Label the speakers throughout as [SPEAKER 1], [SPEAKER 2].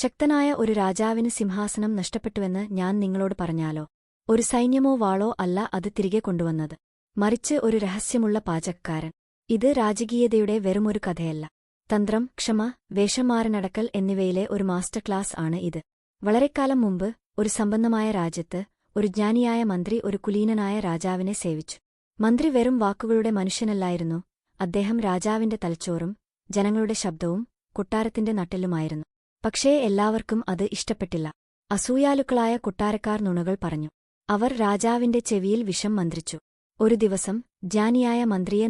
[SPEAKER 1] ശക്തനായ ഒരു രാജാവിന് സിംഹാസനം നഷ്ടപ്പെട്ടുവെന്ന് ഞാൻ നിങ്ങളോട് പറഞ്ഞാലോ? ഒരു സൈന്യമോ വാളോ അല്ല അത് തിരികെ കൊണ്ടുവന്നത്, മറിച്ച് ഒരു രഹസ്യമുള്ള പാചകക്കാരൻ. ഇത് രാജകീയതയുടെ വെറുമൊരു കഥയല്ല. തന്ത്രം, ക്ഷമ, വേഷം മാറി നടക്കൽ എന്നിവയിലെ ഒരു മാസ്റ്റർ ക്ലാസ് ആണ് ഇത്. വളരെക്കാലം മുമ്പ് ഒരു സമ്പന്നമായ രാജ്യത്ത് ഒരു ജ്ഞാനിയായ മന്ത്രി ഒരു കുലീനനായ രാജാവിനെ സേവിച്ചു. മന്ത്രി വെറും വാക്കുകളുടെ മനുഷ്യനല്ലായിരുന്നു. അദ്ദേഹം രാജാവിന്റെ തലച്ചോറും ജനങ്ങളുടെ ശബ്ദവും കൊട്ടാരത്തിന്റെ നട്ടെല്ലുമായിരുന്നു. പക്ഷേ എല്ലാവർക്കും അത് ഇഷ്ടപ്പെട്ടില്ല. അസൂയാലുക്കളായ കൊട്ടാരക്കാർ നുണകൾ പറഞ്ഞു. അവർ രാജാവിന്റെ ചെവിയിൽ വിഷം മന്ത്രിച്ചു. ഒരു ദിവസം ജ്ഞാനിയായ മന്ത്രിയെ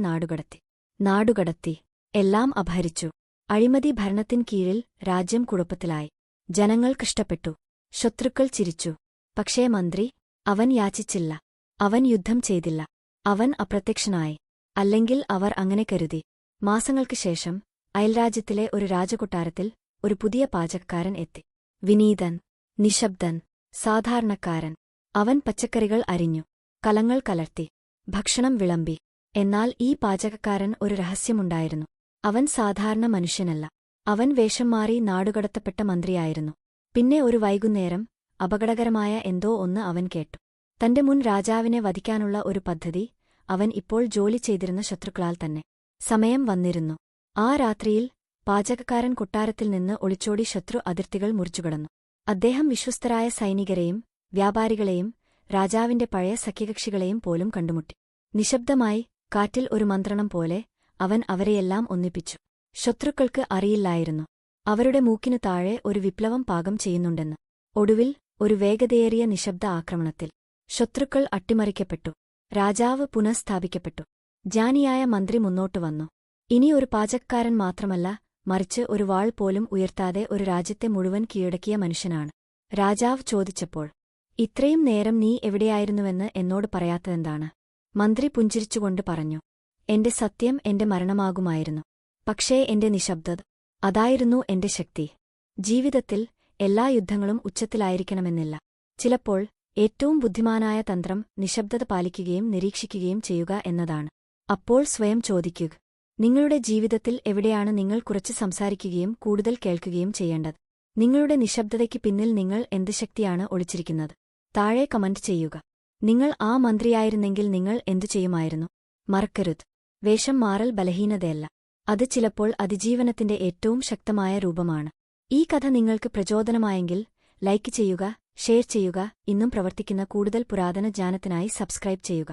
[SPEAKER 1] നാടുകടത്തി എല്ലാം അപഹരിച്ചു. അഴിമതി ഭരണത്തിൻ കീഴിൽ രാജ്യം കുഴപ്പത്തിലായി. ജനങ്ങൾക്കിഷ്ടപ്പെട്ടു. ശത്രുക്കൾ ചിരിച്ചു. പക്ഷേ മന്ത്രി, അവൻ യാചിച്ചില്ല. അവൻ യുദ്ധം ചെയ്തില്ല. അവൻ അപ്രത്യക്ഷനായി. അല്ലെങ്കിൽ അവർ അങ്ങനെ കരുതി. മാസങ്ങൾക്ക് ശേഷം അയൽരാജ്യത്തിലെ ഒരു രാജകൊട്ടാരത്തിൽ ഒരു പുതിയ പാചകക്കാരൻ എത്തി. വിനീതൻ, നിശബ്ദൻ, സാധാരണക്കാരൻ. അവൻ പച്ചക്കറികൾ അരിഞ്ഞു, കലങ്ങൾ കലർത്തി, ഭക്ഷണം വിളമ്പി. എന്നാൽ ഈ പാചകക്കാരൻ ഒരു രഹസ്യമുണ്ടായിരുന്നു. അവൻ സാധാരണ മനുഷ്യനല്ല. അവൻ വേഷം മാറി നാടുകടത്തപ്പെട്ട മന്ത്രിയായിരുന്നു. പിന്നെ ഒരു വൈകുന്നേരം അപകടകരമായ എന്തോ ഒന്ന് അവൻ കേട്ടു. തന്റെ മുൻ രാജാവിനെ വധിക്കാനുള്ള ഒരു പദ്ധതി. അവൻ ഇപ്പോൾ ജോലി ചെയ്തിരുന്ന ശത്രുക്കളാൽ തന്നെ. സമയം വന്നിരുന്നു. ആ രാത്രിയിൽ പാചകക്കാരൻ കൊട്ടാരത്തിൽ നിന്ന് ഒളിച്ചോടി ശത്രു അതിർത്തികൾ മുറിച്ചുകടന്നു. അദ്ദേഹം വിശ്വസ്തരായ സൈനികരെയും വ്യാപാരികളെയും രാജാവിന്റെ പഴയ സഖ്യകക്ഷികളെയും പോലും കണ്ടുമുട്ടി. നിശബ്ദമായി, കാറ്റിൽ ഒരു മന്ത്രണം പോലെ അവൻ അവരെയെല്ലാം ഒന്നിപ്പിച്ചു. ശത്രുക്കൾക്ക് അറിയില്ലായിരുന്നു അവരുടെ മൂക്കിനു താഴെ ഒരു വിപ്ലവം പാകം ചെയ്യുന്നുണ്ടെന്ന്. ഒടുവിൽ ഒരു വേഗതയേറിയ നിശബ്ദ ആക്രമണത്തിൽ ശത്രുക്കൾ അട്ടിമറിക്കപ്പെട്ടു. രാജാവ് പുനഃസ്ഥാപിക്കപ്പെട്ടു. ജ്ഞാനിയായ മന്ത്രി മുന്നോട്ടു വന്നു. ഇനി ഒരു പാചകക്കാരൻ മാത്രമല്ല, മറിച്ച് ഒരു വാൾ പോലും ഉയർത്താതെ ഒരു രാജ്യത്തെ മുഴുവൻ കീഴടക്കിയ മനുഷ്യനാണ്. രാജാവ് ചോദിച്ചപ്പോൾ, ഇത്രയും നേരം നീ എവിടെയായിരുന്നുവെന്ന് എന്നോട് പറയാത്തതെന്താണ്? മന്ത്രി പുഞ്ചിരിച്ചുകൊണ്ട് പറഞ്ഞു, എന്റെ സത്യം എന്റെ മരണമാകുമായിരുന്നു. പക്ഷേ എന്റെ നിശബ്ദത, അതായിരുന്നു എന്റെ ശക്തി. ജീവിതത്തിൽ എല്ലാ യുദ്ധങ്ങളും ഉച്ചത്തിലായിരിക്കണമെന്നില്ല. ചിലപ്പോൾ ഏറ്റവും ബുദ്ധിമാനായ തന്ത്രം നിശബ്ദത പാലിക്കുകയും നിരീക്ഷിക്കുകയും ചെയ്യുക എന്നതാണ്. അപ്പോൾ സ്വയം ചോദിക്കുക, നിങ്ങളുടെ ജീവിതത്തിൽ എവിടെയാണ് നിങ്ങൾ കുറച്ച് സംസാരിക്കുകയും കൂടുതൽ കേൾക്കുകയും ചെയ്യേണ്ടത്? നിങ്ങളുടെ നിശബ്ദതയ്ക്ക് പിന്നിൽ നിങ്ങൾ എന്ത് ശക്തിയാണ് ഒളിച്ചിരിക്കുന്നത്? താഴെ കമന്റ് ചെയ്യുക. നിങ്ങൾ ആ മന്ത്രിയായിരുന്നെങ്കിൽ നിങ്ങൾ എന്തു ചെയ്യുമായിരുന്നു? മറക്കരുത്, വേഷം മാറൽ ബലഹീനതയല്ല, അത് ചിലപ്പോൾ അതിജീവനത്തിന്റെ ഏറ്റവും ശക്തമായ രൂപമാണ്. ഈ കഥ നിങ്ങൾക്ക് പ്രചോദനമായെങ്കിൽ ലൈക്ക് ചെയ്യുക, ഷെയർ ചെയ്യുക. ഇന്നും പ്രവർത്തിക്കുന്ന കൂടുതൽ പുരാതന ജ്ഞാനത്തിനായി സബ്സ്ക്രൈബ് ചെയ്യുക.